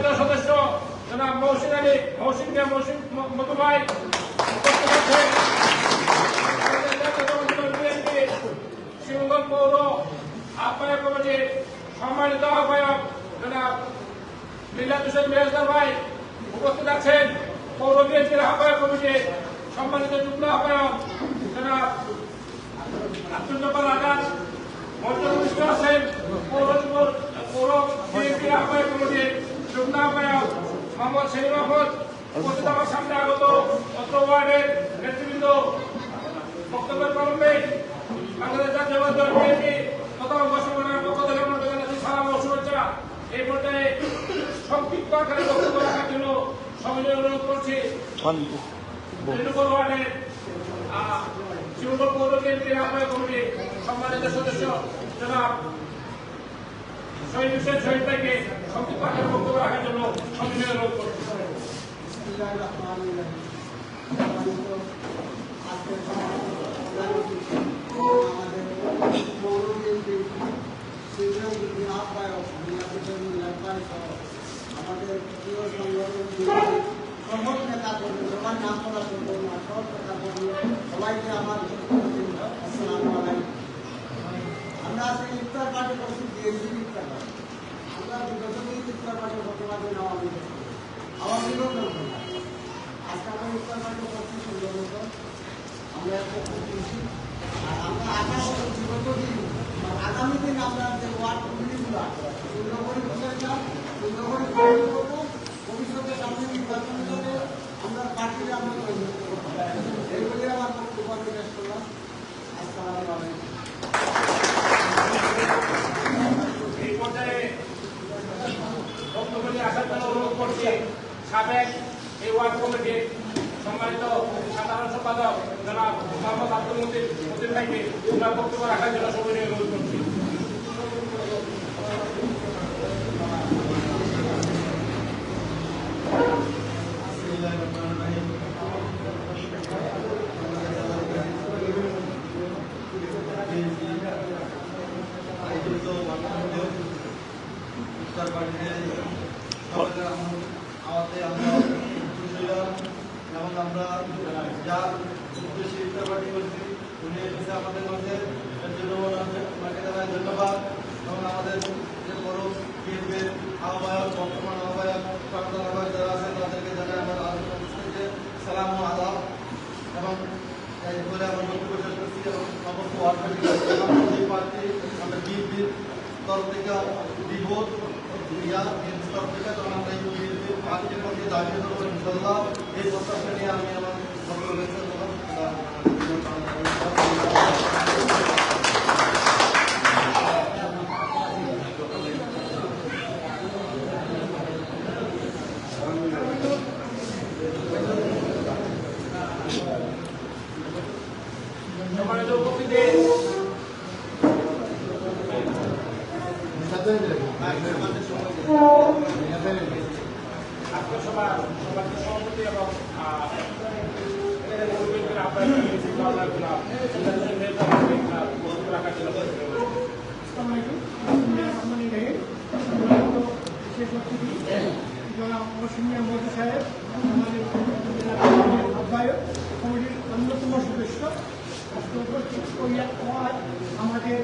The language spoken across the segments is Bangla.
সদস্য জনাব মহসিন আলী মহসিন মধু ভাই শিবগঞ্জ পৌর আহ্বায়ক কমিটির সম্মানিত আহ্বায়ক জনাব মিল্লাত হোসেন মেহজার ভাই উপস্থিত আছেন। পৌর বিএনপির আহ্বায়ক কমিটির সম্মানিত যুগ্ম আহ্বায়ক জনাব আব্দুল জব্বার আজাদ মঞ্চস্থ আছেন। পৌর বিএনপির আহ্বায়ক কমিটির যুগ্ম আহ্বায়ক মোহাম্মদ শহীদ আহমদ উপস্থিত। আমার সামনে আগত অত্র ওয়ার্ডের নেতৃবৃন্দ বক্তব্যের প্রারম্ভে বাংলাদেশ জাতীয়তাবাদী দল বিএনপি তথা সংগঠনের পক্ষ থেকে আমরা জানাচ্ছি সালাম ও শুভেচ্ছা। এই পর্যায়ে সংক্ষিপ্ত আকারে বক্তব্য রাখার জন্য সবিনয় অনুরোধ করছি ওয়ার্ডের শিবগঞ্জ পৌর বিএনপির আহ্বায়ক কমিটির সম্মানিত সদস্য জনাব শহীদ হোসেন শহীদ ভাইকে সংক্ষিপ্ত আকারে বক্তব্য রাখার জন্য সবিনয় অনুরোধ করছি। আমাদের প্রিয় সংগঠন প্রমোট নেতা কর্মী সবার নাম করা করবো না সব নেতা কর্মী সবাইকে আমার আসসালামু আলাইকুম। আমরা আজকে ইফতার পার্টি করছি বিএনপি ইফতার পার্টি। আমরা বিগত দিন ইফতার পার্টি করতে পারবো না আওয়ামী লীগ আজকে আমরা ইফতার পার্টি করছি সুন্দর মতো আমরা খুব খুশি। আর আমরা আশা করছি বিগত দিন আগামী দিন আমরা যে ওয়ার্ড কমিটিগুলো সুন্দর করে বুঝাইলাম সুন্দর করে করবো। ভবিষ্যতে সামনে নির্বাচন হবে আমরা পার্টিকে আমরা এইগুলি আমার বক্তব্য আমি শেষ করলাম। আসসালামু আলাইকুম। এই পর্যায়ে বক্তব্য নিয়ে আসার জন্য অনুরোধ করছি সাবেক এই ওয়ার্ড কমিটির সম্মানিত সাধারণ সম্পাদক জনাব মোহাম্মদ আব্দুল মতিন ভাইকে ওনার বক্তব্য রাখার জন্য সবাই অনুরোধ করছি। এবং আমরা যার উদ্দেশ্যে ইফতার পার্টি করছি উনি এসেছে আমাদের মধ্যে এর জন্য ওনাকে জানাই ধন্যবাদ। এবং আমাদের যে বড় বিএনপির আহ্বায়ক বর্তমান আহ্বায়ক প্রাক্তন আহ্বায়ক যারা আছেন তাদেরকে জানাই আমার আলোচনা সালাম ও আদাব। এবং এই বলে আমার বক্তব্য শেষ করছি। এবং সমস্ত ওয়ার্ড প্রার্থী আমরা বিএনপির তরফ থেকে দিব বিএনপির তরফ থেকে তখন আমরা এই বিএনপির পার্টির পক্ষে দাঁড়িয়ে দেবো ইনশাল্লাহ। এই প্রস্তাবটা নিয়ে আমি আমার বক্তব্য সম্মানিত উপস্থিতি আজকের সভার সভাপতি এবং মোদী সাহেব আমাদের আহ্বায়ক কমিটির অন্যতম সদস্য আমাদের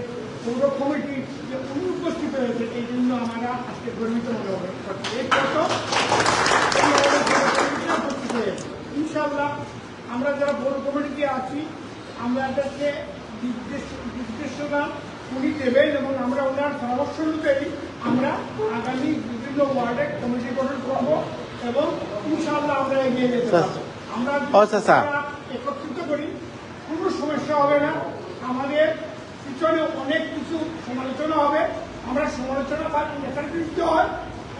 পৌর কমিটির যে অনুপস্থিত হয়েছে এই জন্য আমরা আজকে গর্বিত মনে করছি। ইনশাআল্লাহ আমরা যারা পৌর কমিটিতে আছি আমাদেরকে নির্দেশনা উনি দেবেন এবং আমরা ওনার পরামর্শ অনুযায়ী আমরা আগামী বিভিন্ন ওয়ার্ডে কমিটি গঠন করব এবং ইনশাআল্লাহ আমরা এগিয়ে যেতে পারব। আমরা একত্রিত করি কোনো সমস্যা হবে না। আমাদের পিছনে অনেক কিছু সমালোচনা হবে। আমরা সমালোচনা নেতার বিরুদ্ধে হয়,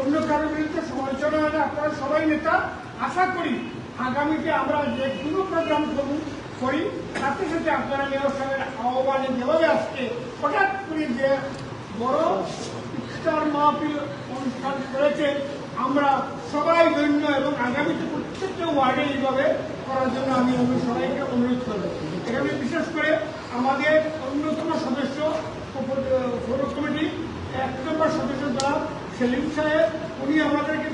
অন্য কারোর বিরুদ্ধে সমালোচনা হয় না। আপনারা সবাই নেতা। আশা করি আগামীতে আমরা যে কোনো প্রোগ্রাম করি সাথে সাথে আপনারা মেয়র সাহেবের আহ্বানে যেভাবে আসছে হঠাৎ করে যে বড় ইফতার মাহফিল অনুষ্ঠান করেছে আমরা সবাই ধন্য এবং আগামীতে প্রত্যেকটা ওয়ার্ডে এইভাবে করার জন্য আমি সবাইকে অনুরোধ করব। এখানে বিশেষ করে আমাদের অন্যতম সদস্য পৌর কমিটি 1 নম্বর সদস্য জনাব সেলিম সাহেব, উনি আমাদেরকে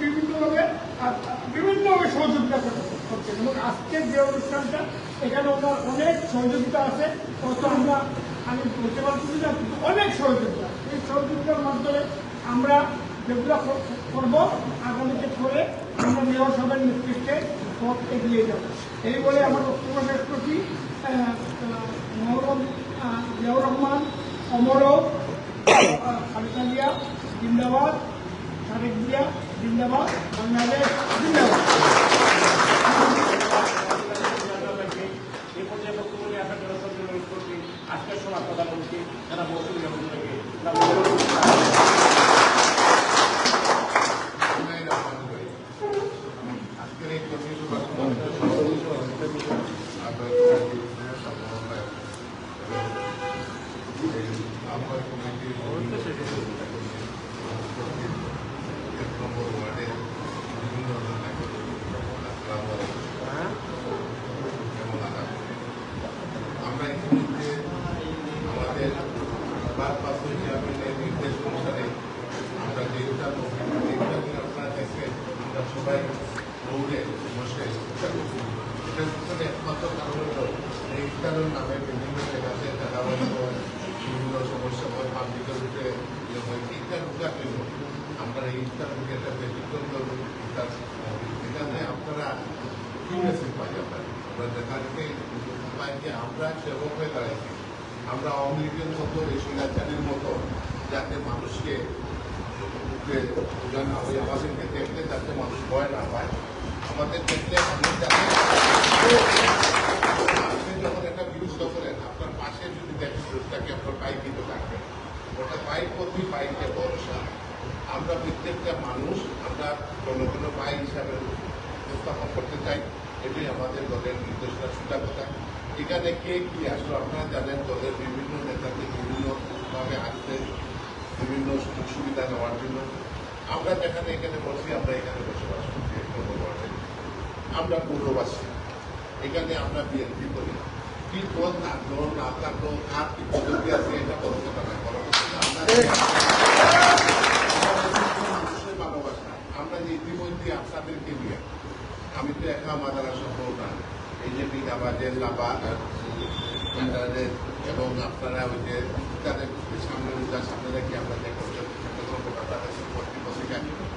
বিভিন্নভাবে সহযোগিতা করছেন এবং আজকের যে অনুষ্ঠানটা এখানে ওনার অনেক সহযোগিতা আছে, অত আমি বলতে পারছি না, অনেক সহযোগিতা। এই সহযোগিতার মাধ্যমে আমরা যেগুলো করব আগামীতে করে আমরা মেয়র সভার নেতৃত্বে পথ এগিয়ে যাব। এই বলে আমার বক্তব্য শেষ করছি। জিয়াউর রহমান, অমরও, খালেদা জিয়া জিন্দাবাদ, তারেক জিয়া জিন্দাবাদ, বাংলাদেশ জিন্দাবাদ। এই পর্যায়ে বক্তব্য নিয়ে আসার জন্য অনুরোধ করছি আজকের সভা প্রধানমন্ত্রী যারা মৌসুমী আজকের এই কর্মী সভা আহ্বায়ক কমিটির এক নম্বর ওয়ার্ডের বিভিন্ন আমরা ইতিমধ্যে আমাদের ভারপ্রাপ্ত চেয়ারম্যানের নির্দেশ অনুসারে আমরা যেটা আপনারা দেখছেন আমরা সবাই দৌড়ে বসে এটার পিছনে একমাত্র কারণ হল এই ইফতারের নামে বিভিন্ন জায়গাতে টাকাবাজি বিভিন্ন সমস্যা হয় পাবলিকের উঠে ইফতার ঢুকার জন্য আমরা এই ইফতার ঢুকে একটা ব্যতিক্রম করুন ইফতার এখানে আপনারা কি মেসেজ পাই আমরা দেখা যাচ্ছে পাই যে আমরা সেবক হয়ে দাঁড়াইছি। আমরা আওয়ামী লীগের মতো এই স্বৈরাচারীর মতো যাতে মানুষকে আমাদেরকে দেখলে যাতে মানুষ ভয় না পায়, আমাদের দেখলে মানুষ যাতে আপনি যখন একটা বিরুদ্ধ করেন আপনার পাশে যদি দেখেন বিরুদ্ধটাকে আপনার বাইক দিতে থাকবেন, ওটা বাইক প্রতি বাইকে ভরসা। আমরা প্রত্যেকটা মানুষ আমরা জনগণের ভাই হিসাবে উপস্থাপন করতে চাই, এটাই আমাদের দলের নির্দেশনা সুবিধা কথা। এখানে কে কি আসলো আপনারা জানেন, দলের বিভিন্ন নেতাকে বিভিন্নভাবে আসতে বিভিন্ন সুযোগ সুবিধা নেওয়ার জন্য। আমরা যেখানে এখানে বসি আমরা এখানে বসবাস করছি, আমরা পূর্ববাসী, এখানে আমরা বিএনপি করি। কি দল থাকলো না থাকলো কার কি পদ্ধতি আছে এটা বড় কথা নয়, বড় কথা আমরা মানুষের ভালোবাসা। আমরা যে ইতিমধ্যে আপনাদেরকে নিয়ে আমি তো একা মাদারা সম্ভব না, এই যে বিনাবাজের লাভা এবং আপনারা ওই যে তাদের সামনে সামনে রেখে আমরা যে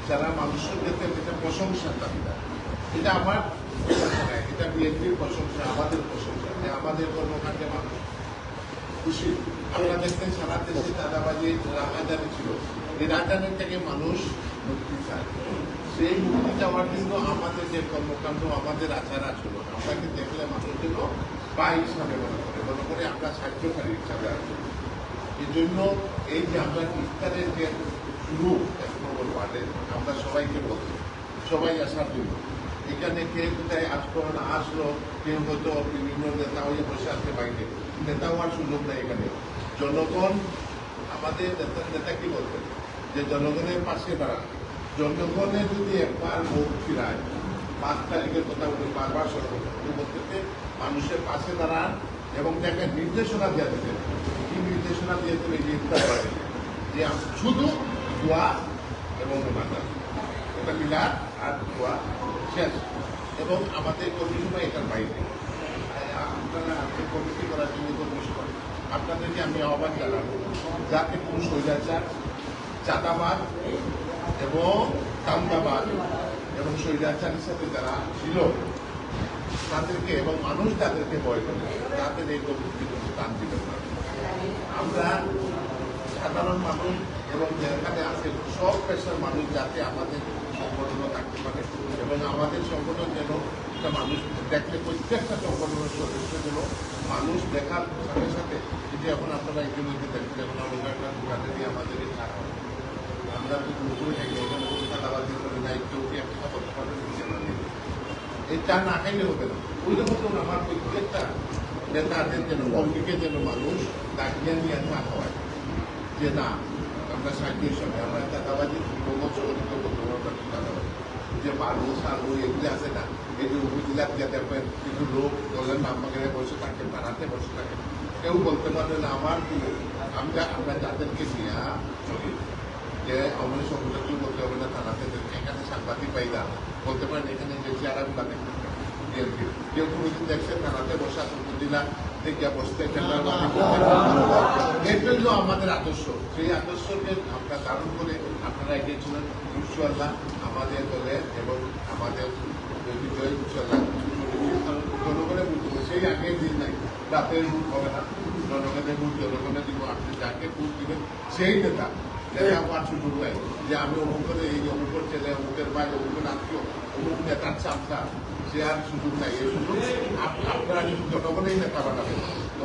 যারা মানুষের যেতে প্রশংসার দাবিদার, এটা আমার এটা বিএনপির প্রশংসা, আমাদের প্রশংসা যে আমাদের কর্মকাণ্ডে মানুষ খুশি। আপনারা দেখতেন সারা দেশে চাঁদাবাজি রাজধানী ছিল, এই রাজধানীর থেকে মানুষ মুক্তি চায়। সেই মুক্তি চাওয়ার জন্য আমাদের যে কর্মকাণ্ড, আমাদের আচার আচরণ আপনাকে দেখলে মানুষ যেন পাই হিসাবে মনে করে আমরা সাহায্যকারী হিসাবে আছি। এই জন্য এই যে আমরা ইফতারের যে শুরু এক নম্বর ওয়ার্ডে আমরা সবাইকে বলছি সবাই আসার জন্য। এখানে কে কোথায় আসলো না আসলো, কেউ হয়তো বিভিন্ন নেতা হয়ে বসে আসতে বাইরে, নেতা হওয়ার সুযোগ নেই এখানে। জনগণ আমাদের নেতা কি বলতেন যে জনগণের পাশে দাঁড়ান, জনগণের যদি একবার ভোট ফিরায় 5 তারিখের কথা বলে বারবার সরকার বলতে মানুষের পাশে দাঁড়ান এবং তাকে নির্দেশনা দেওয়া দিতেন। কি নির্দেশনা দিয়েছেন এই যে ইফতার বাড়ি যে শুধু দোয়া এবং নামাজ, এটা মিলাদ আর দোয়া শেষ। এবং আমাদের কর্মী সভা এটার বাইরে আপনারা কমিটি করার জন্য কর্মী সভা আপনাদেরকে আমি আহ্বান জানাবো যাতে কোনো স্বৈরাচার, চাঁদাবাদ এবং দান্দাবাদ এবং স্বৈরাচারের সাথে যারা ছিল তাদেরকে এবং মানুষ তাদেরকে ভয় করে তাদের এই কমিটি স্থান দিবেন না। আমরা সাধারণ মানুষ এবং যেখানে আছে সব পেশার মানুষ যাতে আমাদের সংগঠনও থাকতে পারে এবং আমাদের সংগঠন যেন একটা মানুষ দেখলে প্রত্যেকটা সংগঠনের সদস্য যেন মানুষ দেখার সাথে সাথে যদি এখন আপনারা ইতিমধ্যে দেখেন এখন আমরা একটা দোকানে দিয়ে আমাদের এই ছাড় হয় আমরা যদি উপরে থাকি এখানে কলকাতাবাদী করে নাই কেউ কি একটা করতে পারবে এই চা না খাইলে হবে না। ওই রকম আমার প্রত্যেকটা নেতাদের যেন কমিটিকে যেন মানুষ ডাকিয়ে নিয়ে চা খাওয়ায় যে না আমরা সাহায্য হিসাবে আমরা চাঁদাবাজি প্রমোচনিত চাঁদাবাজি যে বালু সালু এগুলি আছে না, এই যে উপজেলার যে দেখবেন কিছু লোক দলের নাম বাগেরে বসে থাকে, পাড়াতে বসে থাকে, কেউ বলতে পারবে না আমার আমরা যাদেরকে নিয়ে চলি যে আমাদের সংগঠন বলতে হবে না থানাতে এখানে সাংবাদিক ভাইরা বলতে পারেন এখানে যে চেহারাগুলো দেখতে বিএনপি কেউ কোনোদিন দেখছেন মেলাতে বসা উপজেলা থেকে বসতে এটা হল আমাদের আদর্শ। সেই আদর্শকে আমরা ধারণ করে আপনারা এগিয়েছিলেন ইনশাআল্লাহ আমাদের দলে এবং আমাদের বিজয় ইনশাআল্লাহ জনগণের ভোট দেবো। সেই আগের দিন নাই রাতের ভোট হবে না, জনগণের ভোট জনগণের দিব। আপনি যাকে ভোট দিবেন সেই নেতা আমার সুযোগ নাই যে আমি অমুকের এই অমুকের ছেলে অমুকের ভাই অমুকের আত্মীয় অমুক নেতার চামচা, সে আর সুযোগ নাই। এই সুযোগ আপনারা জনগণেই নেতা বানাবেন।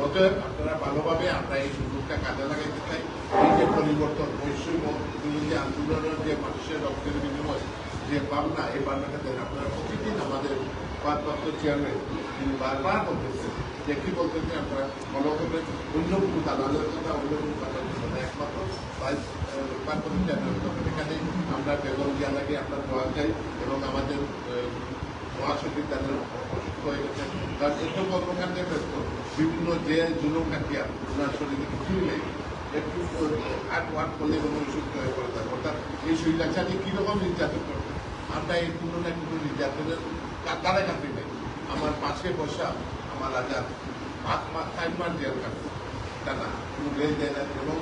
অতএব আপনারা ভালোভাবে আমরা এই সুযোগটা কাজে লাগাইতে চাই। এই যে পরিবর্তন বৈষম্য বিরোধী আন্দোলনের যে মানুষের রক্তের বিনিময় যে ভাবনা, এই ভাবনাটা দেন আপনারা প্রতিদিন আমাদের ভারপ্রাপ্ত চেয়ারম্যান তিনি বারবার বলতেছেন যে কি বলতেছেন আপনারা ফলো করবেন। অন্য কোনো দালালের কথা অন্য কোনো কথা না, একমাত্র ভারপ্রাপ্ত চেয়ারম্যান এখানে আমরা বেগম জিয়া লাগে আপনার দোয়া চাই এবং আমাদের মহাসচিব তাদের অসুস্থ হয়ে গেছেন। কারণ এত কর্মকাণ্ডে ব্যস্ত বিভিন্ন যে জুলুম কাটিয়া ওনার শরীরে কিছুই নেই, একটু আট করলে কোনো অসুস্থ হয়ে পড়ে থাকে। অর্থাৎ এই শরীরাচারী কীরকম নির্যাতন করবে আমরা এই তুলনায় কিন্তু নির্যাতনের কাছাকাছি নেই। আমার পাশে বসা আমার রাজার 5 মাস জেল কাটবে টানা, কোনো রেল দেয় না এবং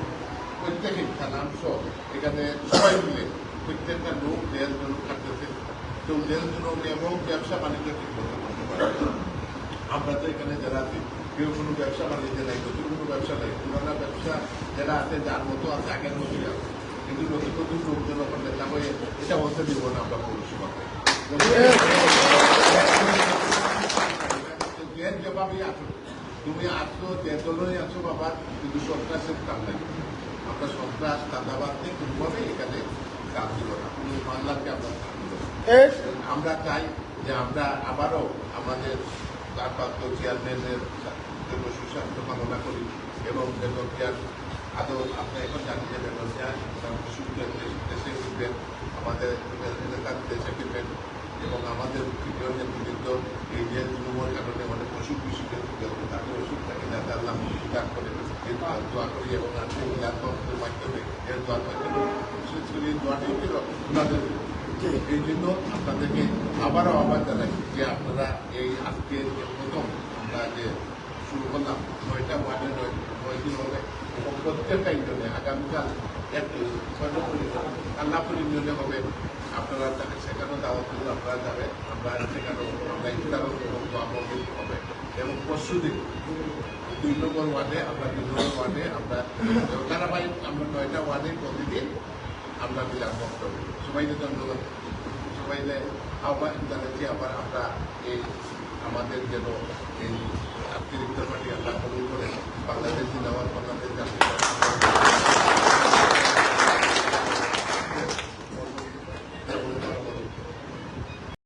প্রত্যেকে থানাম সহ এখানে সবাই মিলে প্রত্যেকটা লোক দেড় জন থাকতেছে। কেউ দেড় জন এবং ব্যবসা বাণিজ্য ঠিক মতো করতে পারে। আমরা তো এখানে যারা আছি কেউ কোনো ব্যবসা বাণিজ্য নাই, নতুন কোনো ব্যবসা নাই, পুরানা ব্যবসা যারা আছে যার মতো আছে আগের মতোই আছে। কিন্তু নতুন নতুন লোকজন ওপর নেতা হয়ে এটা বলতে দিব না আমরা পৌরসভাকে যেভাবেই আছো তুমি আসছো যে দলই আছো বাবা, কিন্তু সন্ত্রাসের কাম নাই। আমরা সন্ত্রাস চাঁদাবাদ নিয়ে কোনোভাবে এখানে কাজ দিব না, কোনো মামলাকে আমরা কাজ দিব না। আমরা চাই যে আমরা আবারও আমাদের ভারপ্রাপ্ত চেয়ারম্যানের জন্য সুস্বাস্থ্য কামনা করি এবং বেগম জিয়ার আদৌ আপনি এখন জানেন যে বেগম জিয়া দেশে ফিরবেন, আমাদের এলাকার দেশে ফিরবেন এবং আমাদের প্রিয় নেতৃবৃন্দ এই যে তৃণমূল কারণে অনেক অসুখ বিসুখের তাকে অসুখটাকে যাতে আল্লাহ উদ্ধার করে দোয়া করি এবং আত্মীয় মাধ্যমে এর দোয়ার মাধ্যমে বিশেষ করে এই দোয়াটাই ওনাদের। এই জন্য আপনাদেরকে আবারও আহ্বান জানাই যে আপনারা এই আজকে প্রথম আমরা যে শুরু করলাম 9টা ওয়ার্ডে 9 দিন হবে এবং প্রত্যেকটা ইউনিয়নে আগামীকাল আল্লাহপুর ইউনিয়নে হবে। আপনারা তাকে সেখানেও দাওয়াত করলে আপনারা যাবেন, আমরা সেখানেও আমরা ইফতারও হবে এবং পরশুদিন 2 নম্বর ওয়ার্ডে আমরা 2 নম্বর ওয়ার্ডে আমরা ধারাবাহিক আমরা 9টা ওয়ার্ডে প্রতিদিন আমরা মিলাম বক্তব্য সবাইকে ধন্যবাদ, সবাইকে আহ্বান জানাচ্ছি। আবার আমরা এই আমাদের যেন এই আত্মীয় পার্টি আল্লাহ কবুল করে বাংলাদেশ জিন্দাবাদ